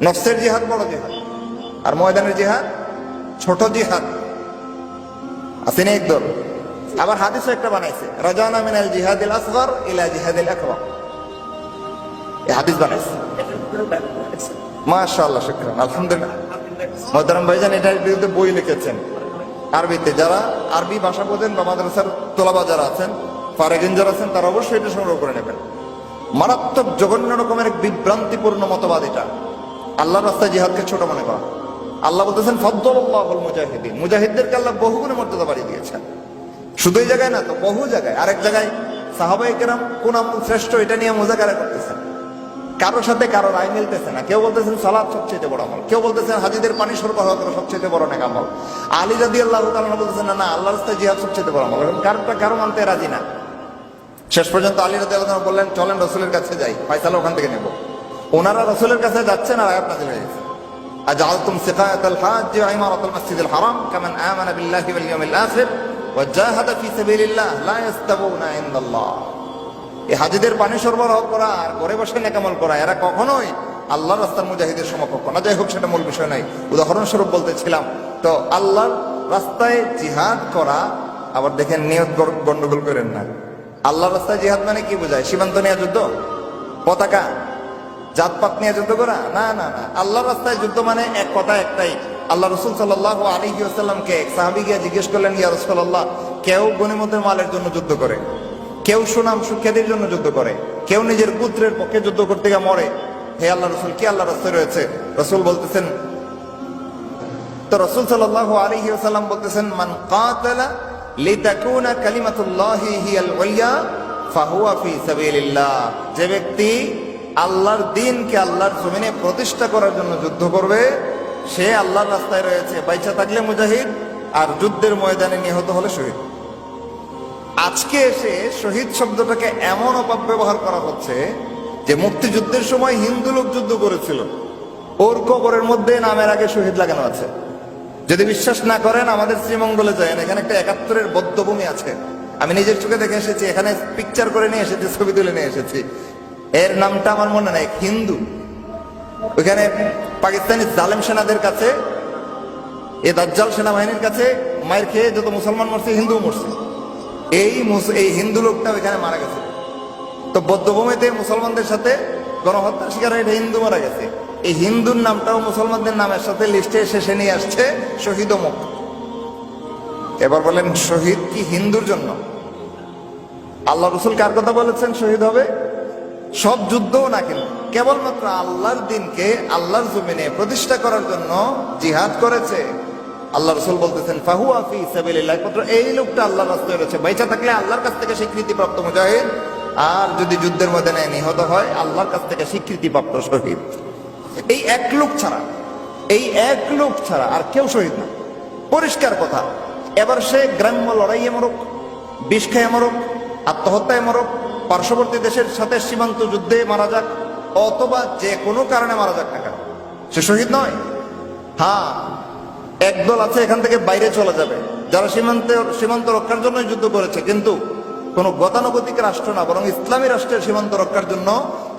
নফসের জিহাদ বড় জিহাদ, আর ময়দানের জিহাদ ছোট জিহাদ। আসেনি একদম। আবার হাদিসও একটা বানাইছে, রাজানা মিনাল জিহাদিল আসগর ইলা জিহাদিল আকবার, এই হাদিস বানাইছে। মাশাআল্লাহ, শুকরান, আলহামদুলিল্লাহ। মোহতারাম ভাইজান এটার বিরুদ্ধে বই লিখেছেন আরবিতে। যারা আরবি ভাষা বোঝেন বা মাদ্রাসার তোলাবা যারা আছেন, ফারেগিন যারা আছেন, তারা অবশ্যই এটা সংগ্রহ করে নেবেন। মারাত্মক জঘন্য রকমের এক বিভ্রান্তিপূর্ণ মতবাদ এটা, আল্লাহর রাস্তায় জিহাদকে ছোট মনে করা। আল্লাহ বলতেছেন ফাদ্দালাল্লাহুল মুজাহিদিন, মুজাহিদদেরকে আল্লাহ বহুগুণে মর্যাদা বাড়িয়ে দিয়েছেন। শুধু এই জায়গায় না তো, বহু জায়গায়। আরেক জায়গায় সাহাবায়ে কেরাম কোন আমল শ্রেষ্ঠ এটা নিয়ে মুযাকারা করতেছেন, কারোর সাথে কারোর রায় মিলতেছে না। কেউ বলতেছেন সালাত সবচেয়ে বড় আমল, কেউ বলতেছেন হাজিদের পানি সরবরাহ করা সবচেয়ে বড় নেক আমল। আলী রাদিয়াল্লাহু তাআলা বলতেছেন না, আল্লাহর রাস্তায় জিহাদ সবচেয়ে বড় আমল। কারোটা কারো মানতে রাজি না। শেষ পর্যন্ত আলী রাদিয়াল্লাহু তাআলা বললেন, চলেন রাসূলের কাছে যাই, ফয়সালা ওখান থেকে নেব। ওনারা রাসূলের কাছে যাচ্ছেন আর আয়াত নাযিল হয়ে গেছে, আজআলতুম সিকায়াতাল হাজ্জ ওয়া ইমারাতাল মাসজিদিল হারাম কামান আমানা বিল্লাহি ওয়াল ইয়াউমিল আখির ওয়া জাহাদা ফি সাবিলিল্লাহ লা ইস্তাবুনা ইনদাল্লাহ। এই হাজিদের পানি সরবরাহ করা আর ঘরে বসে নেকামল করা, এরা কখনোই আল্লাহর রাস্তার মুজাহিদের সমকক্ষ না। যাই হোক, সেটা মূল বিষয় নাই, উদাহরণস্বরূপ বলতেছিলাম। তো আল্লাহর রাস্তায় জিহাদ করা, আবার দেখেন নিয়ত গন্ডগোল করেন না। আল্লাহর রাস্তায় জিহাদ মানে কি বোঝায়? সীমান্ত নিয়ে যুদ্ধ, পতাকা, জাতপাত নিয়ে যুদ্ধ করা? না না না, আল্লাহর রাস্তায় যুদ্ধ মানে এক কথা একটাই। আল্লাহ রাসূল সাল্লাল্লাহু আলাইহি ওয়াসাল্লামকে এক সাহাবী গিয়ে জিজ্ঞেস করলেন, ইয়া রাসূলুল্লাহ, কেউ গনিমতের মালের জন্য যুদ্ধ করে, কেউ সুনাম সুখ্যাতির জন্য যুদ্ধ করে, কেউ নিজের পুত্রের পক্ষে যুদ্ধ করতে গিয়ে মরে। হে আল্লাহ রাসূল, কি আল্লাহর রাস্তায় রয়েছে? রাসূল বলতেছেন, তো রাসূল সাল্লাল্লাহু আলাইহি ওয়াসাল্লাম বলতেছেন, মান কাতালা লিতাকুনা কালিমাতুল্লাহি হিয়াল উলিয়া ফাহুয়া ফি সাবিলিল্লাহ। যে ব্যক্তি আল্লাহর দ্বীনকে আল্লাহর জমিনে প্রতিষ্ঠা করার জন্য যুদ্ধ করবে, সে আল্লাহর রাস্তায় রয়েছে। বাইচা থাকলে মুজাহিদ, আর যুদ্ধের ময়দানে নিহত হলে শহীদ। আজকে এসে শহীদ শব্দটাকে এমন অপব্যবহার করা হচ্ছে যে মুক্তিযুদ্ধের সময় হিন্দু লোক যুদ্ধ করেছিল, ওর কবরের মধ্যে নামের আগে শহীদ লাগানো আছে। যদি বিশ্বাস না করেন, আমাদের শ্রীমঙ্গলে যায়, এখানে একটা ৭১-এর বধ্যভূমি আছে, আমি নিজের চোখে দেখে এসেছি। এখানে পিকচার করে নিয়ে এসেছি, ছবি তুলে নিয়ে এসেছি। এর নামটা আমার মনে নাই, হিন্দু। ওইখানে পাকিস্তানি জালেম সেনাদের কাছে, এই দাজ্জাল সেনাবাহিনীর কাছে মায়ের খেয়ে যত মুসলমান মরছে, হিন্দু মরছে। এই হিন্দু লোকটা ওইখানে মারা গেছে। তো বদ্ধভূমিতে মুসলমানদের সাথে গণহত্যার শিকার হয়ে হিন্দু মারা গেছে। এই হিন্দুর নামটাও মুসলমানদের নামের সাথে লিস্টে শেষে নিয়ে আসছে শহীদ অমুক। এবার বলেন, শহীদ কি হিন্দুর জন্য? আল্লাহ রাসূল কার কথা বলেছেন শহীদ হবে? সব যুদ্ধও না, কিন্তু কেবলমাত্র আল্লাহর দ্বীনকে আল্লাহর জমিনে প্রতিষ্ঠা করার জন্য জিহাদ করেছে। আল্লাহ রাসূল বলতেছেন, ফাহুয়া ফি সাবিলিল্লাহ। একমাত্র এই লোকটা আল্লাহর রাস্তায় রয়েছে। বেঁচে থাকলে আল্লাহর কাছ থেকে স্বীকৃতিপ্রাপ্ত মুজাহিদ, আর যদি যুদ্ধের ময়দানে নিহত হয়, আল্লাহর কাছ থেকে স্বীকৃতিপ্রাপ্ত শহীদ। এই এক লোক ছাড়া আর কেউ শহীদ না, পরিষ্কার কথা। এবার সে গ্রাম্য লড়াইয়ে মরুক, বিষ খেয়ে মরুক, আত্মহত্যায় মরুক, পার্শ্ববর্তী দেশের সাথে সীমান্ত যুদ্ধে মারা যাক, অথবা যে কোনো কারণে মারা যাক না কেন, সে শহীদ নয়। হ্যাঁ, একদল আছে এখান থেকে বাইরে চলে যাবে, যারা সীমান্ত রক্ষার জন্য যুদ্ধ করেছে, কিন্তু কোন গতানুগতিক রাষ্ট্র না, বরং ইসলামী রাষ্ট্রের সীমান্ত রক্ষার জন্য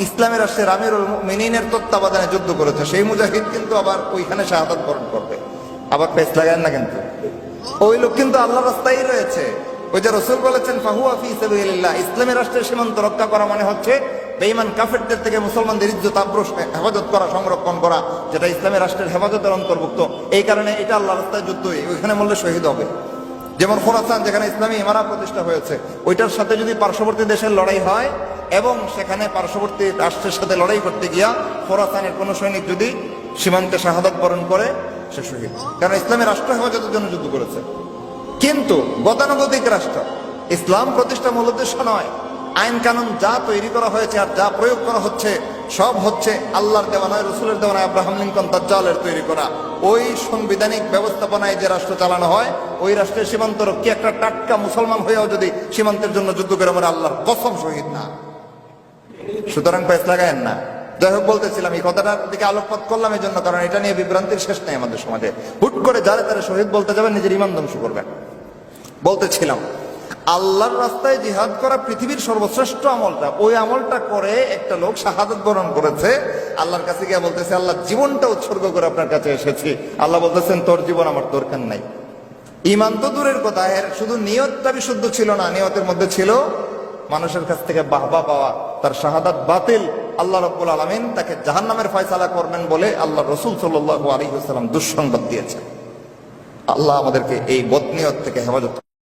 ইসলামী রাষ্ট্রের আমিরুল মুমিনিনের তত্ত্বাবধানে যুদ্ধ করেছে। সেই মুজাহিদ কিন্তু আবার ওইখানে শাহাদাত বরণ করবে। আবার পেছ লাগান না, কিন্তু ওই লোক কিন্তু আল্লাহর রাস্তায় রয়েছে। ওই যে রাসূল বলেছেন, ফাহুয়া ফি সাবিলিল্লাহ। ইসলামী রাষ্ট্রের সীমান্ত রক্ষা করা মানে হচ্ছে বেঈমান কাফেরদের থেকে মুসলমানদের ইজ্জত আবরুশ হেফাজত করা, সংরক্ষণ করা, যেটা ইসলামী রাষ্ট্রের হেফাজতের অন্তর্ভুক্ত। এই কারণে এটা আল্লাহর রাস্তায় যুদ্ধ, ওইখানে মরলে শহীদ হবে। যেমন খোরাসান, যেখানে ইসলামী ইমারত প্রতিষ্ঠা হয়েছে, ওইটার সাথে যদি পার্শ্ববর্তী দেশের লড়াই হয় এবং সেখানে পার্শ্ববর্তী রাষ্ট্রের সাথে লড়াই করতে গিয়া খোরাসানের কোনো সৈনিক যদি সীমান্তে শাহাদাত বরণ করে, সে শহীদ, কারণ ইসলামী রাষ্ট্র হেফাজতের জন্য যুদ্ধ করেছে। কিন্তু গতানুগতিক রাষ্ট্র, ইসলাম প্রতিষ্ঠা মূল উদ্দেশ্য নয়। আইন কানুন যা তৈরি করা হয়েছে আর যা প্রয়োগ করা হচ্ছে, সব হচ্ছে আল্লাহর দেওয়া নয়, রসুলের দেওয়া নয়, আব্রাহাম লিঙ্কন দাজ্জালের তৈরি করা। ওই সাংবিধানিক ব্যবস্থাপনায় যে রাষ্ট্র চালানো হয়, ওই রাষ্ট্রের সীমান্ত রক্ষী একটা টাটকা মুসলমান হয়েও যদি সীমান্তের জন্য যুদ্ধ করে মরে, আল্লাহর কসম শহীদ না। সুতরাং পেছ লাগায়েন না। যাই হোক, বলতেছিলাম, এই কথাটার দিকে আলোকপাত করলাম এই জন্য, কারণ এটা নিয়ে বিভ্রান্তির শেষ নেই আমাদের সমাজে। হুট করে যারা তারা শহীদ বলতে যাবেন, নিজের ইমান ধ্বংস করবেন। বলতেছিলাম, আল্লাহর রাস্তায় জিহাদ করা পৃথিবীর সর্বশ্রেষ্ঠ আমলটা, ওই আমলটা করে একটা লোক শাহাদাত বরণ করেছে, আল্লাহর কাছে গিয়ে বলতেছে আল্লাহ জীবনটা উৎসর্গ করে আপনার কাছে এসেছি। আল্লাহ বলতেছেন তোর জীবন আমার দরকার নাই। ঈমান তো দূরের কথা, এর শুধু নিয়তটা বিশুদ্ধ ছিল না, নিয়তের মধ্যে ছিল মানুষের কাছ থেকে বাহবা পাওয়া। তার শাহাদাত বাতিল, আল্লাহ রাব্বুল আলামিন তাকে জাহান্নামের ফয়সালা করবেন বলে আল্লাহ রাসূল সাল্লাল্লাহু আলাইহি ওয়াসাল্লাম দুঃসংবাদ দিয়েছেন। আল্লাহ আমাদেরকে এই বদনিয়ত থেকে হেফাজত